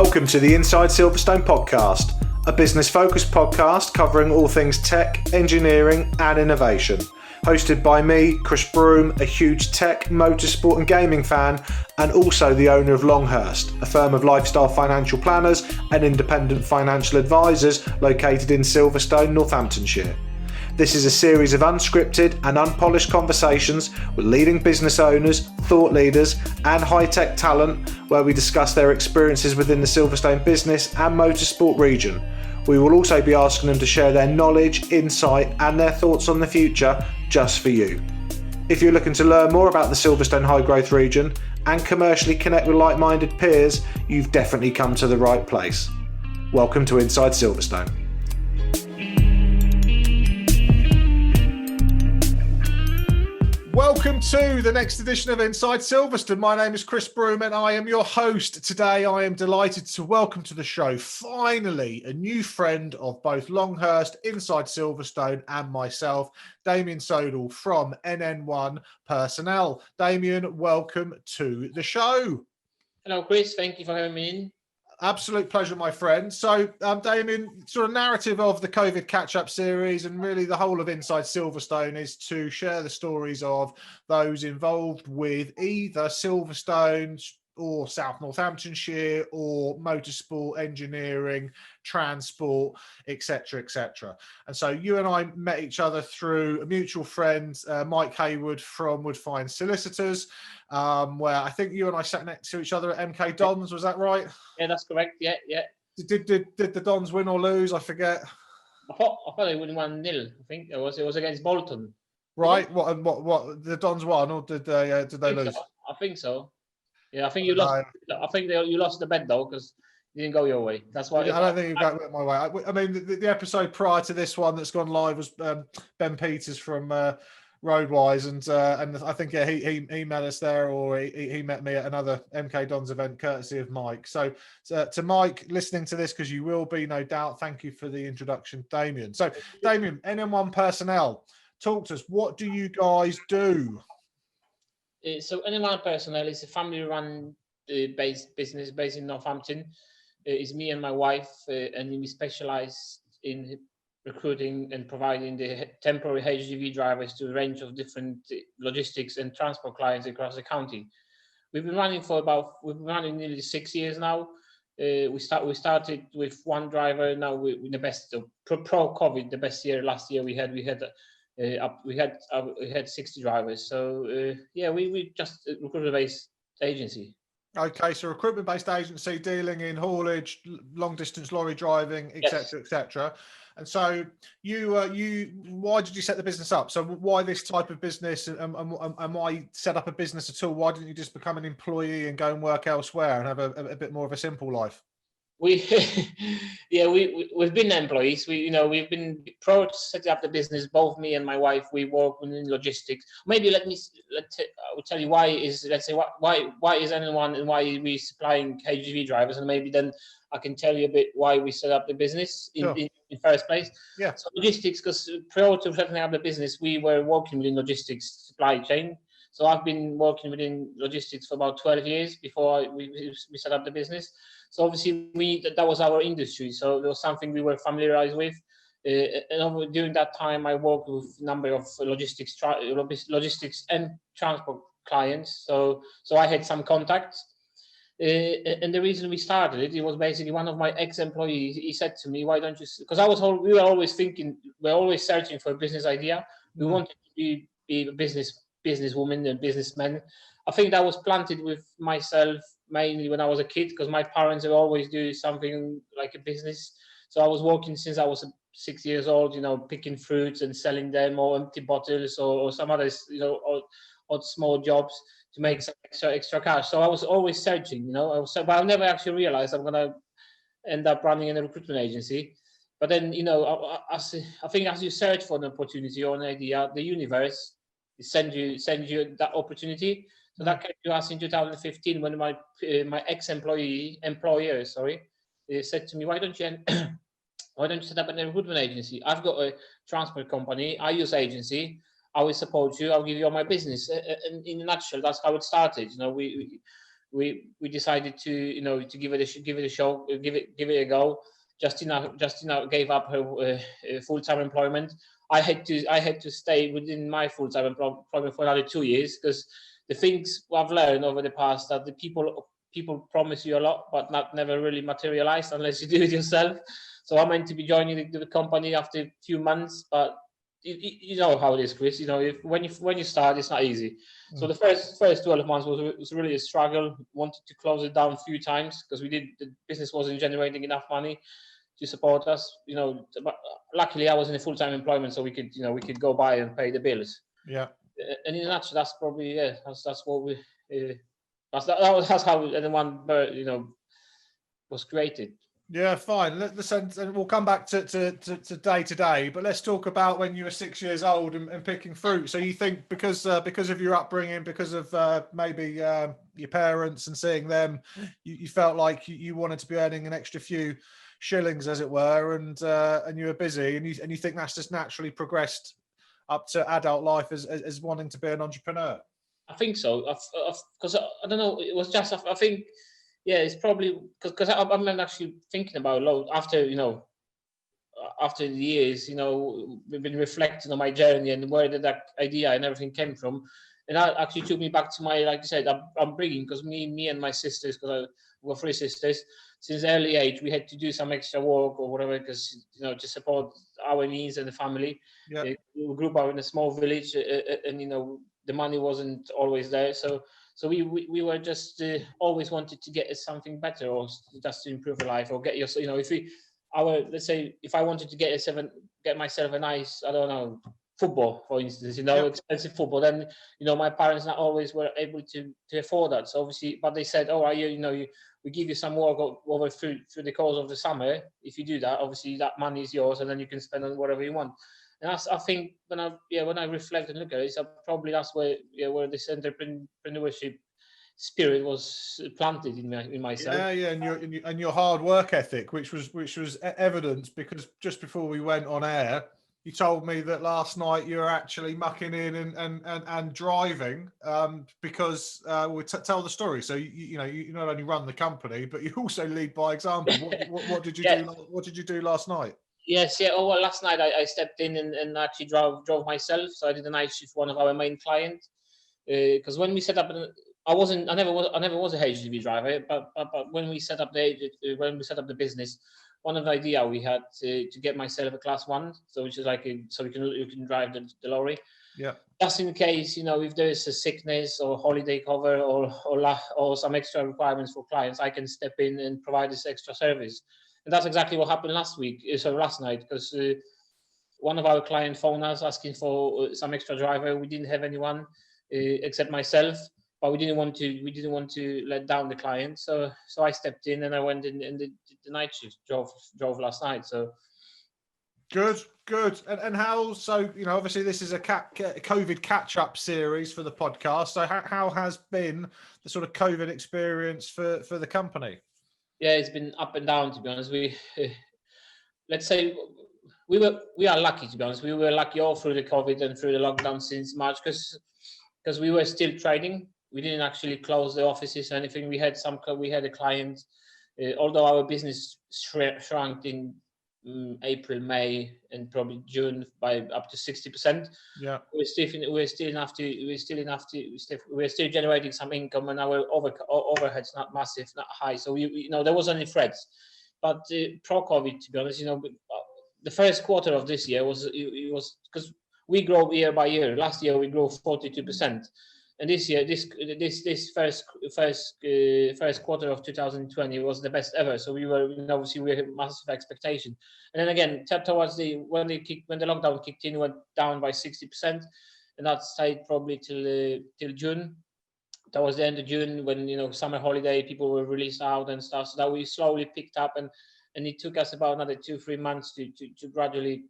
Welcome to the Inside Silverstone podcast, a business-focused podcast covering all things tech, engineering and innovation. Hosted by me, Chris Broome, a huge tech, motorsport and gaming fan, and also the owner of Longhurst, a firm of lifestyle financial planners and independent financial advisors located in Silverstone, Northamptonshire. This is a series of unscripted and unpolished conversations with leading business owners, thought leaders and high-tech talent where we discuss their experiences within the Silverstone business and motorsport region. We will also be asking them to share their knowledge, insight and their thoughts on the future just for you. If you're looking to learn more about the Silverstone high growth region and commercially connect with like-minded peers, you've definitely come to the right place. Welcome to Inside Silverstone. Welcome to the next edition of Inside Silverstone. My name is Chris Broome and I am your host. Today I am delighted to welcome to the show, finally, a new friend of both Longhurst, Inside Silverstone and myself, Damian Sodel from NN1 Personnel. Damian, welcome to the show. Hello, Chris. Thank you for having me in. Absolute pleasure, my friend. So, Damian, sort of narrative of the COVID catch-up series and really the whole of Inside Silverstone is to share the stories of those involved with either Silverstone or South Northamptonshire or motorsport, engineering, transport, etc., etc. And so you and I met each other through a mutual friend, Mike Hayward from Woodfine Solicitors, where I think you and I sat next to each other at MK Dons. Was that right? Yeah, that's correct. Yeah. Did the Dons win or lose? I forget. I thought they won 1-0. I think it was against Bolton. Right. What the Dons won or did they lose? So. I think so. Yeah, I think you lost. I think you lost the bet though because it didn't go your way. That's why. I don't think you got my way. I mean, the episode prior to this one that's gone live was Ben Peters from Roadwise, and I think he met us there, or he met me at another MK Dons event, courtesy of Mike. So to Mike, listening to this because you will be, no doubt. Thank you for the introduction, Damian. So Damian, NN1 Personnel, talk to us. What do you guys do? So NN1 Personnel is a family-run based business based in Northampton. It's me and my wife, and we specialize in recruiting and providing the temporary HGV drivers to a range of different logistics and transport clients across the county. We've been running nearly 6 years now. We started with one driver. Now we're the best pro-COVID, the best year last year we had 60 drivers. So we just a recruitment-based agency. Okay, so recruitment-based agency dealing in haulage, long-distance lorry driving, etc., etc. And so why did you set the business up? So why this type of business, and why set up a business at all? Why didn't you just become an employee and go and work elsewhere and have a bit more of a simple life? We've been employees. We've been pro to set up the business. Both me and my wife, we work within logistics. Maybe I will tell you why is NN1 and why we supplying HGV drivers, and maybe then I can tell you a bit why we set up the business in first place. Yeah. So logistics, because prior to setting up the business, we were working within logistics supply chain. So I've been working within logistics for about 12 years before we set up the business. So obviously that was our industry. So it was something we were familiarized with. And during that time, I worked with a number of logistics and transport clients. So I had some contacts. And the reason we started it was basically one of my ex-employees. He said to me, "Why don't you?" Because we were always searching for a business idea. We wanted to be a businesswoman and businessman. I think that was planted with myself mainly when I was a kid, because my parents would always do something like a business. So I was working since I was 6 years old, picking fruits and selling them, or empty bottles, or some others, odd small jobs to make some extra cash. So I was always searching, but I never actually realized I'm gonna end up running a recruitment agency. But then, I think as you search for an opportunity or an idea, the universe send you that opportunity. So that came to us in 2015 when my employer said to me, "Why don't you set up a recruitment agency? I've got a transport company. I use agency. I will support you. I'll give you all my business." And in a nutshell, that's how it started. we decided to give it a shot, give it a go. Justina gave up her full-time employment. I had to stay within my full-time employment for another 2 years, because the things I've learned over the past, that the people promise you a lot, but never really materialize unless you do it yourself. So I'm meant to be joining the company after a few months, but you know how it is, Chris. When you start, it's not easy. So the first 12 months was really a struggle. Wanted to close it down a few times because the business wasn't generating enough money to support us. But luckily I was in a full-time employment, so we could go by and pay the bills. Yeah. And in a nutshell, that's probably that's what we that's how NN1 was created. Yeah, fine. And we'll come back to day to day, but let's talk about when you were 6 years old and picking fruit. So you think because of your upbringing, because of maybe your parents and seeing them, you felt like you wanted to be earning an extra few shillings, as it were, and you were busy, and you think that's just naturally progressed up to adult life as wanting to be an entrepreneur. I think so, because I don't know. It was just I think. Yeah, it's probably because I'm actually thinking about a lot after the years. We've been reflecting on my journey and where did that idea and everything came from, and that actually took me back to my, like I said, I'm bringing, because me and my sisters, because we've got 3 sisters. Since early age, we had to do some extra work or whatever, because to support our needs and the family. Yeah. We grew up in a small village, and the money wasn't always there, so we were just always wanted to get something better, or just to improve life, or get let's say if I wanted to get myself a nice, I don't know, football, for instance, expensive football, then my parents not always were able to afford that. So obviously, but they said, oh, we give you some work over through the course of the summer. If you do that, obviously that money is yours, and then you can spend on whatever you want. And I think when I reflect and look at it, probably that's where this entrepreneurship spirit was planted in myself. Yeah, and your hard work ethic, which was evident, because just before we went on air, you told me that last night you were actually mucking in and driving because we'll tell the story. So you not only run the company, but you also lead by example. What did you do? What did you do last night? Yes, yeah. Oh, well, last night I stepped in and actually drove myself. So I did a night shift for one of our main clients. Because when we set up, I never was a HGV driver. But when we set up the business, one of the idea we had to get myself a class 1, so which is so you can drive the lorry. Yeah. Just in case if there is a sickness or holiday cover or some extra requirements for clients, I can step in and provide this extra service. And that's exactly what happened last night, because one of our clients phoned us asking for some extra driver. We didn't have anyone except myself, but we didn't want to let down the client. So I stepped in and I went in and did the night shift, drove last night. So good. And how? So obviously this is a COVID catch-up series for the podcast. So how has been the sort of COVID experience for the company? Yeah, it's been up and down, to be honest. Let's say we are lucky, to be honest. We were lucky all through the COVID and through the lockdown since March, because we were still trading. We didn't actually close the offices or anything. We had a client, although our business shrunk in April, May, and probably June by up to 60%. Yeah, we're still generating some income, and our overhead's not massive, not high. So there wasn't any threats. But pro-COVID, to be honest, the first quarter of this year was because we grow year by year. Last year we grew 42%. And this year, this first quarter of 2020 was the best ever. So we had massive expectation. And then again, towards when the lockdown kicked in, went down by 60%, and that stayed probably till June. Towards the end of June, when summer holiday, people were released out and stuff. So that we slowly picked up, and it took us about another 2-3 months to gradually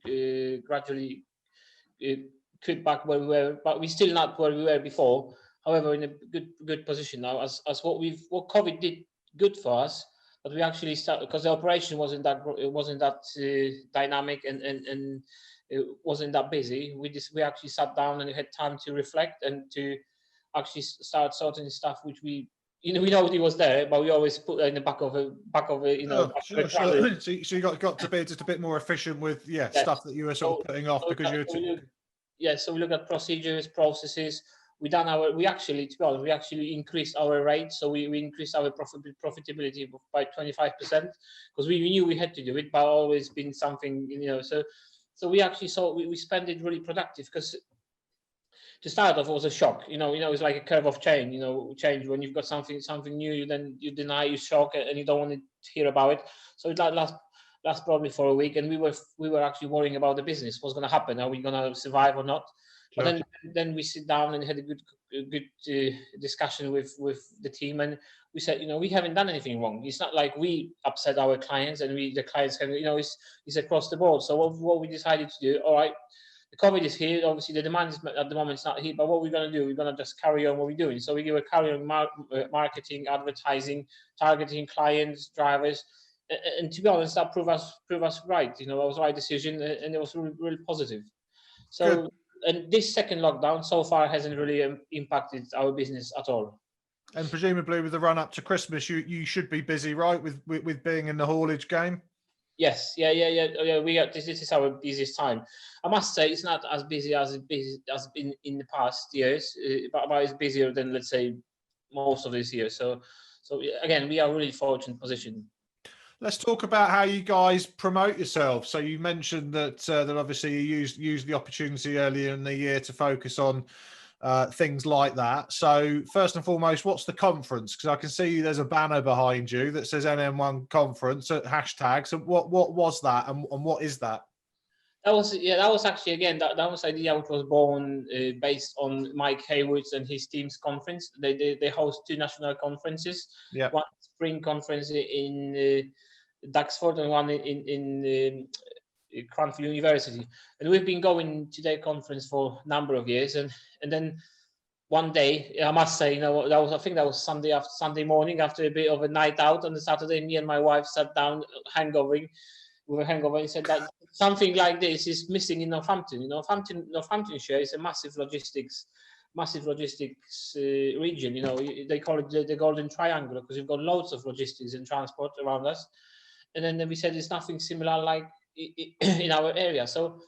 creep back where we were, but we're still not where we were before. However, in a good position now, as what COVID did good for us, but we actually started, because the operation wasn't that dynamic and it wasn't that busy. We actually sat down and had time to reflect and to actually start sorting stuff which we we know he was there, but we always put it in the back of a Sure. So you got to be just a bit more efficient with stuff that you were sort of putting off because you were. So we look at procedures, processes. We actually, to be honest, we actually increased our rate. So we increased our profitability by 25% because we knew we had to do it, but always been something, So we actually saw we spent it really productive because to start off, it was a shock. It's like a curve of change. Change when you've got something new, then you deny, you shock, and you don't want to hear about it. So it last probably for a week, and we were actually worrying about the business. What's going to happen? Are we going to survive or not? Sure. But then we sit down and had a good discussion with the team, and we said, we haven't done anything wrong. It's not like we upset our clients, and the clients have, it's across the board. So what we decided to do, all right. The COVID is here. Obviously, the demand is, at the moment it's not here. But what we're going to do, we're going to just carry on what we're doing. So we will carry on marketing, advertising, targeting clients, drivers, and to be honest, that proved us right. It was the right decision, and it was really, really positive. So, good. And this second lockdown so far hasn't really impacted our business at all. And presumably, with the run up to Christmas, you should be busy, right, with being in the haulage game. Yes, yeah. This is our busiest time. I must say it's not as busy as has been in the past years, but it's busier than, let's say, most of this year. So again, we are really fortunate position. Let's talk about how you guys promote yourself. So you mentioned that obviously you used the opportunity earlier in the year to focus on things like that. So first and foremost, what's the conference? Because I can see there's a banner behind you that says NN1 Conference hashtag. So what was that, and what is that? That was actually, again, that was idea which was born based on Mike Hayward's and his team's conference. They host 2 national conferences. Yeah. One spring conference in Duxford and one in Cranfield University, and we've been going to their conference for a number of years, and then one day, I must say, I think that was Sunday morning after a bit of a night out on the Saturday. Me and my wife sat down, with a hangover, and said that something like this is missing in Northampton. Northamptonshire is a massive logistics region. They call it the Golden Triangle because we've got loads of logistics and transport around us. And then we said there's nothing similar like in our area. So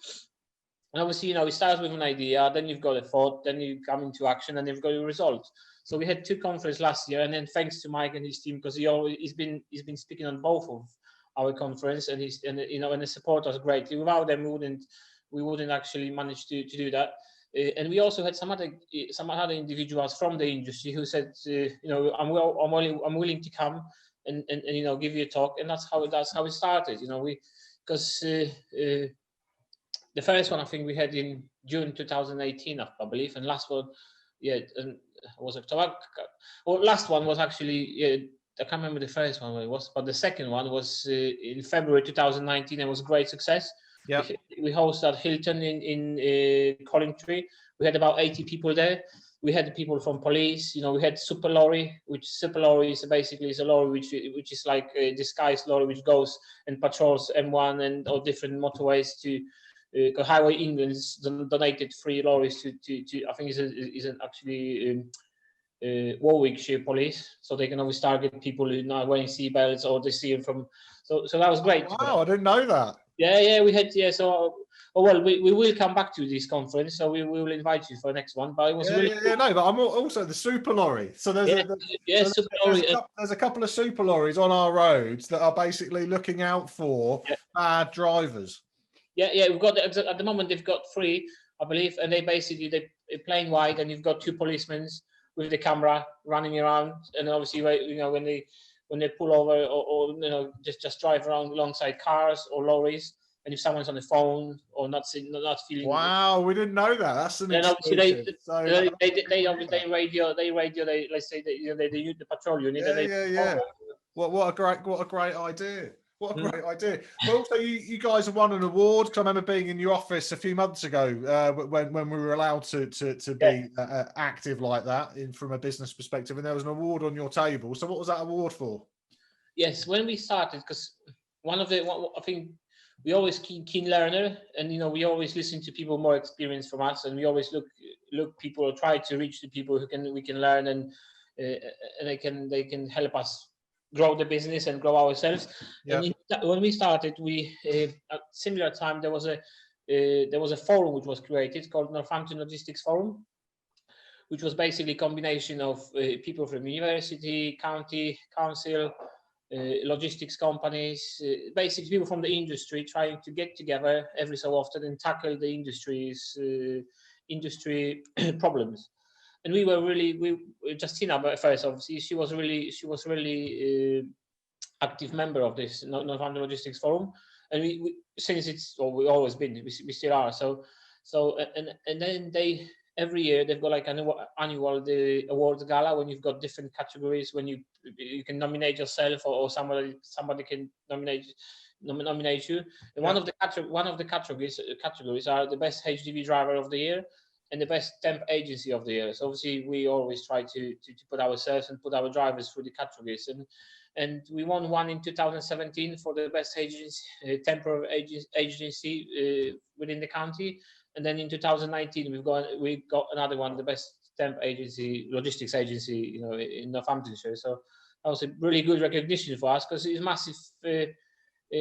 obviously, it starts with an idea, then you've got a thought, then you come into action, and you've got a result. So we had 2 conferences last year, and then thanks to Mike and his team, because he's been speaking on both of our conference, and the support was greatly. Without them, we wouldn't actually manage to do that. And we also had some other individuals from the industry who said, I'm willing to come and give you a talk, and that's how it started. Because the first one I think we had in June 2018, I believe, and last one, was October. Well, last one was actually, I can't remember the first one what it was, but the second one was in February 2019, and was a great success. Yeah, we hosted at Hilton in Collingtree. We had about 80 people there. We had people from police. We had Super Lorry, which Super Lorry is basically a lorry which is like a disguised lorry which goes and patrols M1 and all different motorways to. Highway England's donated 3 lorries to I think is actually Warwickshire police, so they can always target people who are not wearing seatbelts or they see them from. So that was great. Wow, I didn't know that. Yeah, we had So we will come back to this conference, so we will invite you for the next one. But it was no, but I'm also the Super Lorry. So there's a couple of Super Lorries on our roads that are basically looking out for bad drivers. Yeah, we've got at the moment they've got 3, I believe, and they plain white, and you've got 2 policemen with the camera running around, and obviously when they pull over or just drive around alongside cars or lorries, and if someone's on the phone or not feeling. Wow, we didn't know that. That's an exclusive. They radio. Let's say they use the patrol unit. Yeah. What a great idea. What a great idea. But also, you guys have won an award, because I remember being in your office a few months ago when we were allowed to be active like that from a business perspective, and there was an award on your table. So what was that award for? Yes, when we started, because I think we always keen learner, and we always listen to people more experienced from us, and we always look people or try to reach the people we can learn and and they can help us grow the business and grow ourselves. Yep. And when we started, we at similar time there was a forum which was created called Northampton Logistics Forum, which was basically a combination of people from university, county, council, logistics companies, basically people from the industry trying to get together every so often and tackle the industry problems. And Justina, but first obviously she was really active member of this Northampton Logistics Forum, and we since we always been, we still are. So and then they every year they've got like an annual the awards gala when you've got different categories when you can nominate yourself or somebody can nominate you. And one of the categories are the best HGV driver of the year and the best temp agency of the year. So obviously we always try to put ourselves and put our drivers through the categories, and we won one in 2017 for the best agency, temporary agency within the county. And then in 2019, we got another one, the best temp agency, logistics agency, in Northamptonshire. So that was a really good recognition for us because it's a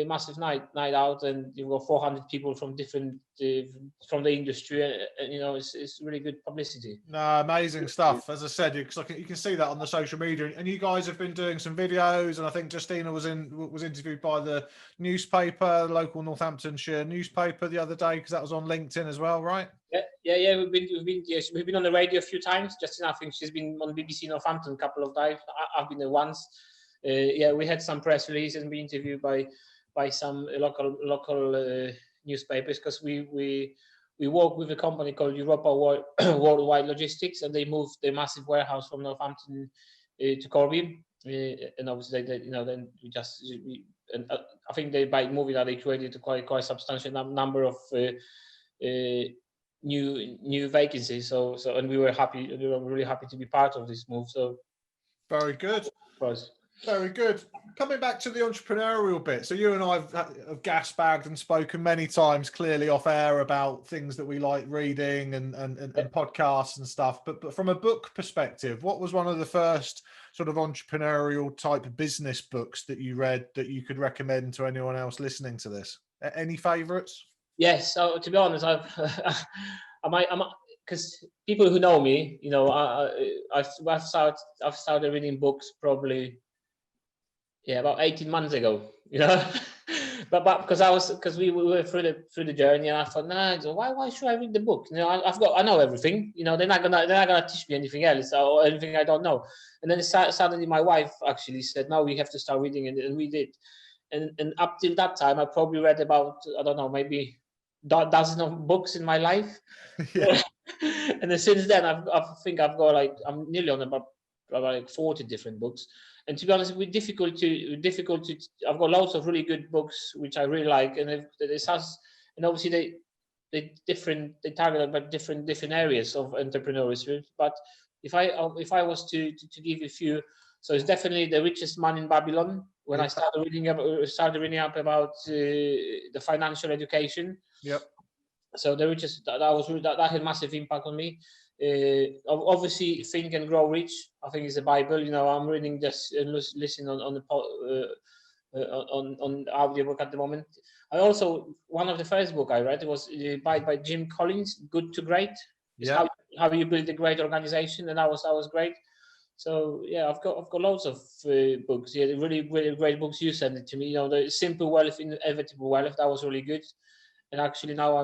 massive night out, and you've got 400 people from different from the industry, and it's really good publicity. No, amazing stuff. As I said, you can see that on the social media, and you guys have been doing some videos, and I think Justina was interviewed by the newspaper, the local Northamptonshire newspaper the other day, because that was on LinkedIn as well, right? Yeah. We've been on the radio a few times. Justina, I think she's been on BBC Northampton a couple of times. I've been there once. We had some press releases and been interviewed by some local newspapers, because we work with a company called Europa Worldwide Logistics, and they moved their massive warehouse from Northampton to Corby, and obviously I think by moving that they created quite a substantial number of new vacancies. So and we were really happy to be part of this move. So very good for us. Very good. Coming back to the entrepreneurial bit, so you and I have gas-bagged and spoken many times clearly off air about things that we like reading and podcasts and stuff. But from a book perspective, what was one of the first sort of entrepreneurial type of business books that you read that you could recommend to anyone else listening to this? Any favourites? Yes. So to be honest, because people who know me, I've started reading books probably. Yeah, about 18 months ago, but because we were through the journey, and I thought, why should I read the book? I know everything. They're not gonna teach me anything else or anything I don't know. And then suddenly my wife actually said, no, we have to start reading, and we did. And up till that time, I probably read about, I don't know, maybe dozen of books in my life. Yeah. And then since then, I think I've got I'm nearly on about 40 different books. And to be honest, it's difficult to. I've got lots of really good books which I really like, and obviously they target about different areas of entrepreneurship. But if I was to give you a few, so it's definitely The Richest Man in Babylon. When I started reading up about the financial education. Yep. So The Richest, that had massive impact on me. Obviously, Think and Grow Rich, I think is the Bible. I'm reading this and listening on audiobook at the moment. One of the first book I read was by Jim Collins, Good to Great. It's how you build a great organization, and that was great. So yeah, I've got loads of books. Yeah, really really great books. You sent it to me. The Simple Wealth, Inevitable Wealth. That was really good. And actually now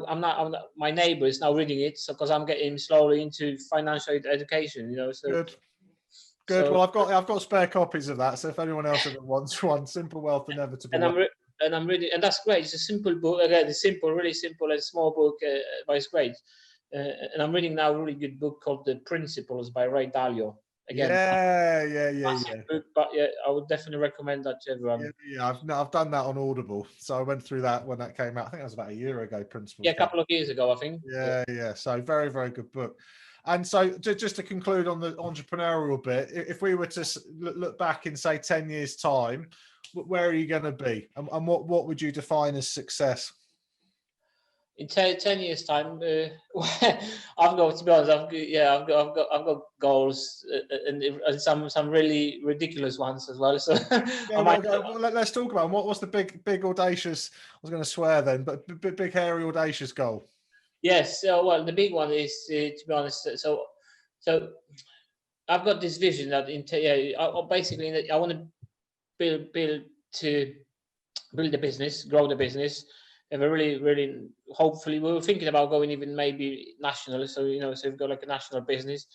I'm not. My neighbour is now reading it, so because I'm getting slowly into financial education. So good. Well, I've got spare copies of that. So if anyone else ever wants one, Simple Wealth, Inevitable. And I'm reading, and that's great. It's a simple book. Again, it's simple, really simple, and small book, but it's great. And I'm reading now a really good book called The Principles by Ray Dalio. Again, yeah. Book, but yeah, I would definitely recommend that to everyone. Yeah, I've done that on Audible, so I went through that when that came out. I think that was about a year ago. Principles. Yeah, a couple of years ago, I think. Yeah. So very, very good book. And so just to conclude on the entrepreneurial bit, if we were to look back in say 10 years' time, where are you going to be, and what would you define as success? in 10 years time, I've got to be honest. I've got goals and some really ridiculous ones as well. So let's talk about them. What's the big audacious? I was going to swear then, but big hairy audacious goal. Yes. So, well, the big one is to be honest. So I've got this vision that basically I want to build a business, grow the business. Have a really hopefully we were thinking about going even maybe national. So so we've got like a national business.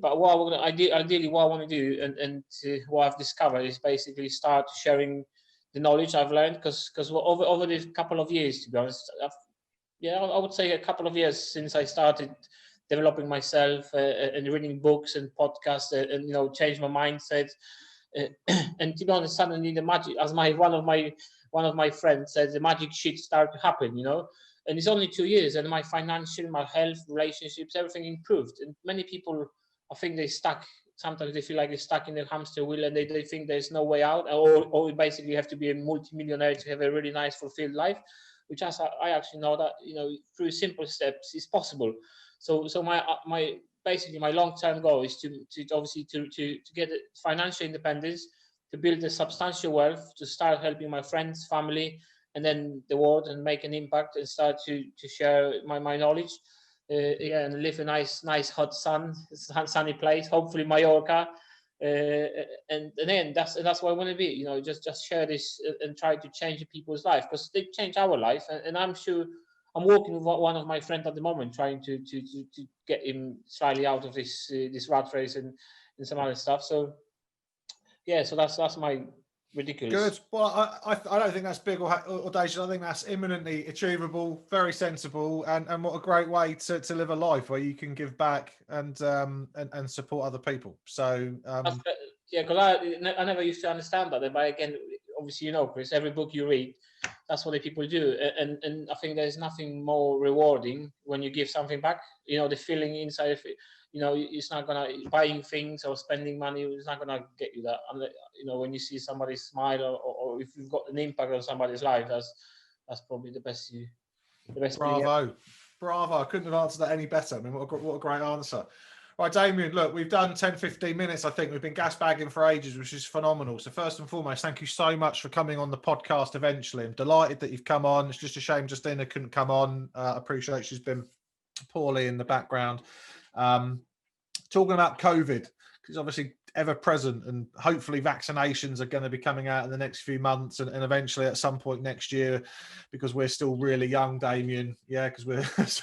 But what I want ideally what I want to do and what I've discovered is basically start sharing the knowledge I've learned because over this couple of years, to be honest, I would say a couple of years since I started developing myself and reading books and podcasts and change my mindset. And to be honest, suddenly the magic, as one of my friends said, the magic shit started to happen, And it's only 2 years, and my financial, my health, relationships, everything improved. And many people, I think they stuck. Sometimes they feel like they're stuck in the hamster wheel, and they think there's no way out, or basically you have to be a multimillionaire to have a really nice, fulfilled life. Which I actually know that through simple steps is possible. So my basically my long-term goal is to obviously to get financial independence, to build a substantial wealth, to start helping my friends, family, and then the world, and make an impact and start to share my knowledge. And live a nice hot sunny place, hopefully Mallorca. And then that's where I want to be. Just share this and try to change people's life, because they change our life, and I'm sure. I'm working with one of my friends at the moment, trying to get him slightly out of this rat race and some other stuff. So yeah, so that's my ridiculous. Good. Well, I don't think that's big or audacious. I think that's imminently achievable, very sensible, and what a great way to live a life where you can give back and support other people. So because I never used to understand that. But again, obviously, Chris, every book you read, that's what the people do, and I think there's nothing more rewarding when you give something back. The feeling inside of it. It's not gonna buying things or spending money. It's not gonna get you that. When you see somebody smile or if you've got an impact on somebody's life, that's probably the best. Bravo. I couldn't have answered that any better. I mean, what a great answer. Right, Damian, look, we've done 10, 15 minutes, I think. We've been gas bagging for ages, which is phenomenal. So first and foremost, thank you so much for coming on the podcast eventually. I'm delighted that you've come on. It's just a shame Justina couldn't come on. I appreciate she's been poorly in the background. Talking about COVID, because obviously ever present, and hopefully vaccinations are going to be coming out in the next few months and eventually at some point next year, because we're still really young, Damian. Yeah, because we're just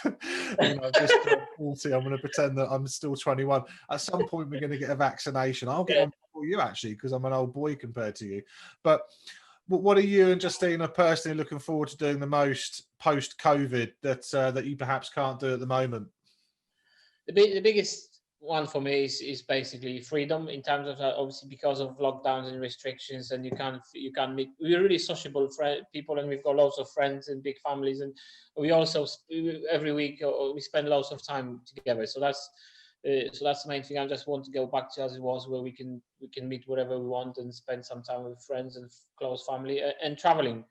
40. I'm going to pretend that I'm still 21. At some point we're going to get a vaccination. I'll get one before you, actually, because I'm an old boy compared to you. But what are you and Justina personally looking forward to doing the most post-COVID that you perhaps can't do at the moment? The biggest one for me is basically freedom, in terms of obviously because of lockdowns and restrictions, and you can't meet. We're really sociable people, and we've got lots of friends and big families, and we also every week we spend lots of time together. So that's the main thing. I just want to go back to as it was, where we can meet wherever we want and spend some time with friends and close family, and traveling.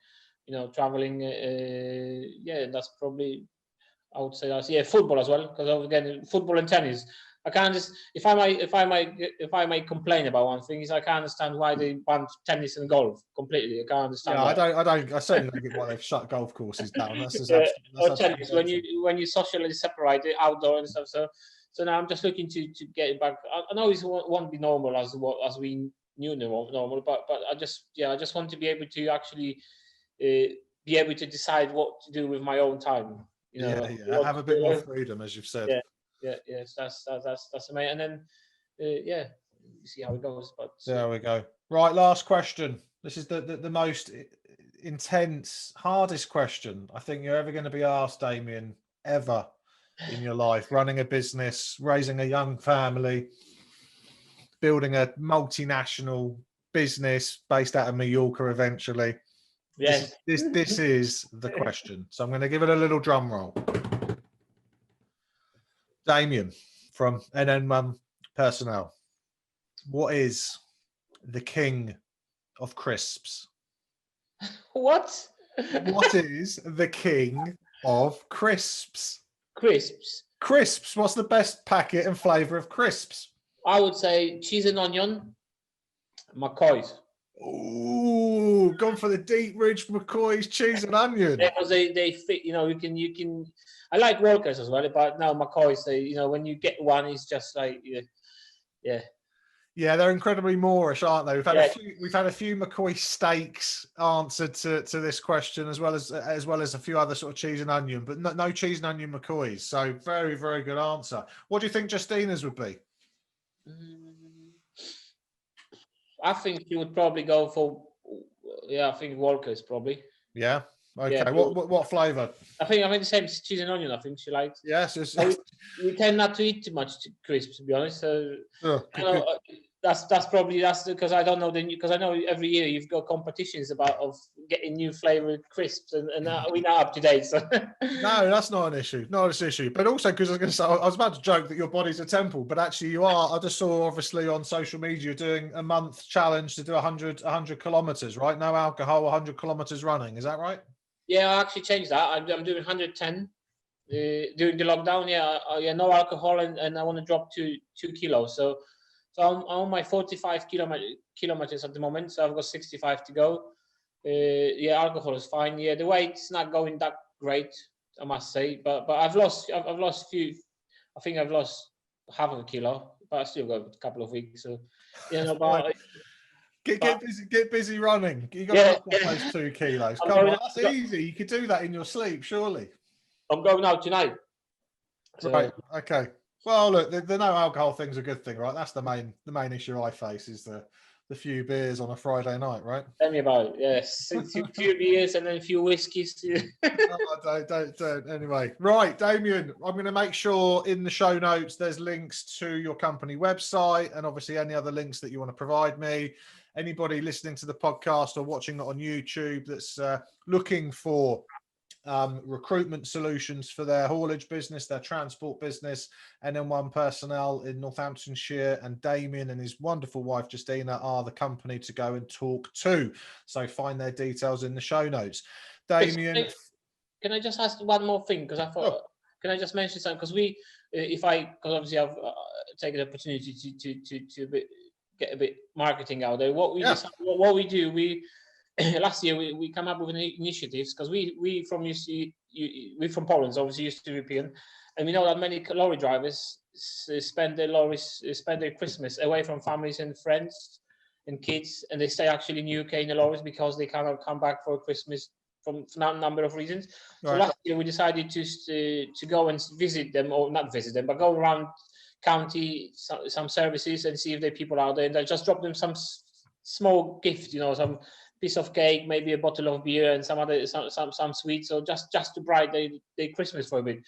That's probably, I would say that's football as well, because again, football and tennis. I can't just if I may complain about one thing, is I can't understand why they banned tennis and golf completely. I can't understand. Yeah, I certainly don't get why they've shut golf courses down. That's tennis when you socially separate it outdoor and stuff. So now I'm just looking to get it back. I know it won't be normal as we knew normal, but I just want to be able to actually be able to decide what to do with my own time. Have a bit more freedom, as you've said. Yes, that's amazing. And then see how it goes. But there we go. Right, last question. This is the most intense, hardest question I think you're ever going to be asked, Damian, ever in your life. Running a business, raising a young family, building a multinational business based out of Mallorca eventually. Yes. This is the question. So I'm going to give it a little drum roll. Damian from NN1 Personnel, what is the king of crisps? What? What is the king of crisps. Crisps. Crisps. What's the best packet and flavour of crisps? I would say cheese and onion, McCoy's. Ooh, gone for the deep ridge McCoy's cheese and onion. Because they fit, you can. I like Walkers as well, but now McCoy's. When you get one, it's just like yeah. Yeah, they're incredibly Moorish, aren't they? We've had a few McCoy steaks answered to this question, as well as a few other sort of cheese and onion, but no cheese and onion McCoys. So very, very good answer. What do you think Justina's would be? I think she would probably go for I think Walkers probably. Yeah. Okay. Yeah, what flavour? I think the same cheese and onion. I think she likes. Yes. We tend not to eat too much crisps, to be honest. So that's because I don't know because I know every year you've got competitions of getting new flavoured crisps, and we're not up to date. So no, that's not an issue. Not an issue. But also because I was going to say, I was about to joke that your body's a temple, but actually you are. I just saw obviously on social media doing a month challenge to do 100 kilometres, right? No alcohol, 100 kilometres running. Is that right? Yeah, I actually changed that. I'm doing 110 during the lockdown. Yeah, no alcohol, and I want to drop to 2 kilos. So I'm on my 45 kilometers at the moment. So I've got 65 to go. Alcohol is fine. Yeah, the weight's not going that great, I must say. But I've lost few. I think I've lost half of a kilo, but I still got a couple of weeks. So but. Get busy running. You got to drop those 2 kilos. Come on, that's easy. You could do that in your sleep, surely. I'm going out tonight. So. Right. Okay. Well, look, the no alcohol thing's a good thing, right? That's the main issue I face is the few beers on a Friday night, right? Tell me about it. Yes, a few beers and then a few whiskies. Don't. Anyway, right, Damian, I'm going to make sure in the show notes there's links to your company website and obviously any other links that you want to provide me. Anybody listening to the podcast or watching it on YouTube that's looking for recruitment solutions for their haulage business, their transport business, NN1 personnel in Northamptonshire, and Damian and his wonderful wife Justina are the company to go and talk to. So find their details in the show notes. Damian, can I just ask one more thing? Because I thought, can I just mention something? Because obviously I've taken the opportunity to get a bit marketing out there. What we do, last year we come up with initiatives because we from Poland, obviously East European, and we know that many lorry drivers spend their Christmas away from families and friends and kids, and they stay actually in the UK in the lorries because they cannot come back for Christmas from a number of reasons. Right. So last year we decided to go and visit them, or not visit them, but go around county some services and see if there are people out there, and I just drop them some small gift, some piece of cake, maybe a bottle of beer, and some sweets, or just to brighten their Christmas for a bit.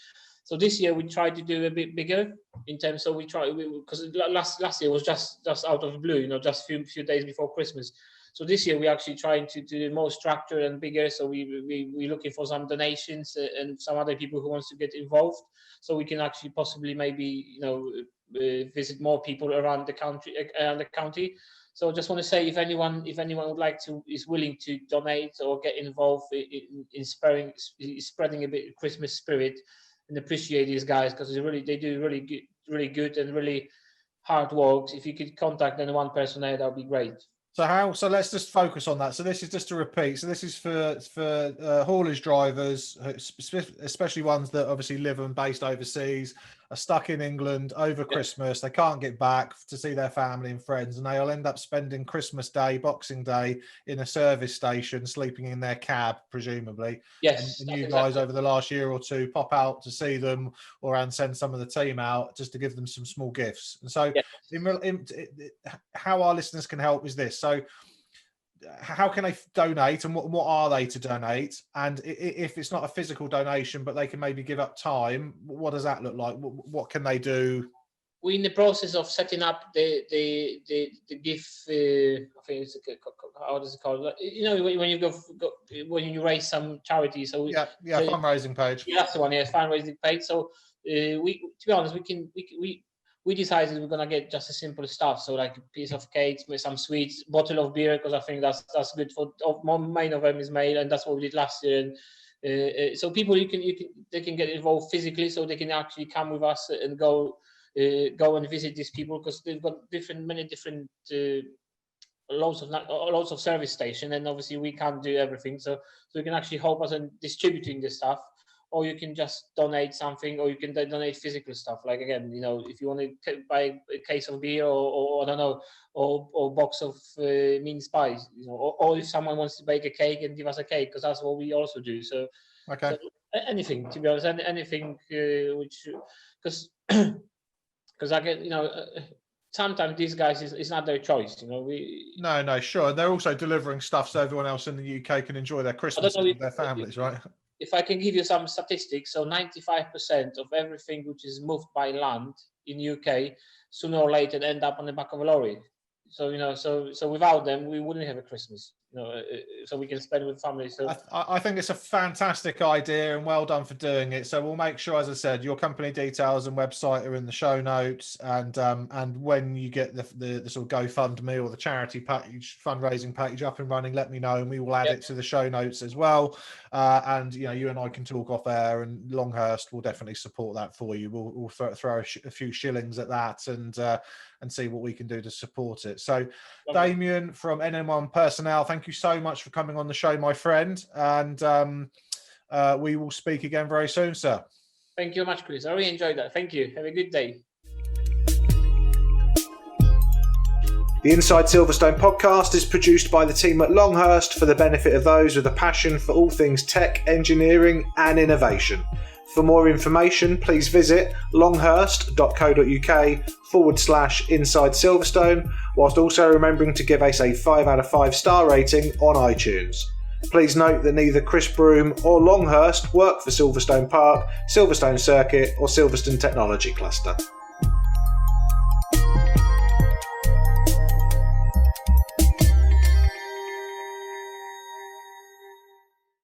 So this year we tried to do a bit bigger in terms of because last year was just out of the blue, just few days before Christmas. So this year we actually trying to do more structured and bigger. So we're looking for some donations and some other people who wants to get involved, so we can actually possibly maybe visit more people around the county. So I just want to say, if anyone would like to, is willing to donate or get involved in spreading a bit of Christmas spirit, and appreciate these guys because they do really good and really hard work. If you could contact NN1 personnel, that would be great. So let's just focus on that. So this is just to repeat. So this is for haulage drivers, especially ones that obviously live and based overseas, are stuck in England over Christmas. They can't get back to see their family and friends, and they'll end up spending Christmas Day, Boxing Day in a service station, sleeping in their cab, presumably. Yes. And you guys over the last year or two pop out to see them and send some of the team out just to give them some small gifts. And so how our listeners can help is this. So how can they donate, and what are they to donate? And if it's not a physical donation, but they can maybe give up time, what does that look like? What can they do? We're in the process of setting up the gift. I think it's how does it called? When you go when you raise some charity. So fundraising page. Yeah, that's the one. Yeah, fundraising page. So to be honest, we decided we're gonna get just a simple stuff, so like a piece of cake with some sweets, bottle of beer, because I think that's good for main of them is made, and that's what we did last year. And So people they can get involved physically, so they can actually come with us and go and visit these people, because they've got many different loads of service station, and obviously we can't do everything. So you can actually help us in distributing the stuff, or you can just donate something, or you can donate physical stuff. Like, again, if you want to buy a case of beer, or I don't know, or box of mince pies, or if someone wants to bake a cake and give us a cake, because that's what we also do. So, okay. So anything, to be honest, anything which, because I get, sometimes these guys it's not their choice, No, sure. And they're also delivering stuff so everyone else in the UK can enjoy their Christmas with their families, right? If I can give you some statistics, so 95% of everything which is moved by land in UK sooner or later end up on the back of a lorry. So so without them we wouldn't have a Christmas, so we can spend with family. So I think it's a fantastic idea, and well done for doing it. So we'll make sure, as I said, your company details and website are in the show notes, and when you get the sort of GoFundMe or the charity page, fundraising page up and running, let me know, and we will add it to the show notes as well. And you and I can talk off air, and Longhurst will definitely support that for you. We'll throw a few shillings at that, and see what we can do to support it. So, Damian from NN1 Personnel, thank you so much for coming on the show, my friend. And we will speak again very soon, sir. Thank you very much, Chris. I really enjoyed that. Thank you. Have a good day. The Inside Silverstone podcast is produced by the team at Longhurst for the benefit of those with a passion for all things tech, engineering and innovation. For more information, please visit longhurst.co.uk/Inside Silverstone, whilst also remembering to give us a 5 out of 5 star rating on iTunes. Please note that neither Chris Broome or Longhurst work for Silverstone Park, Silverstone Circuit or Silverstone Technology Cluster.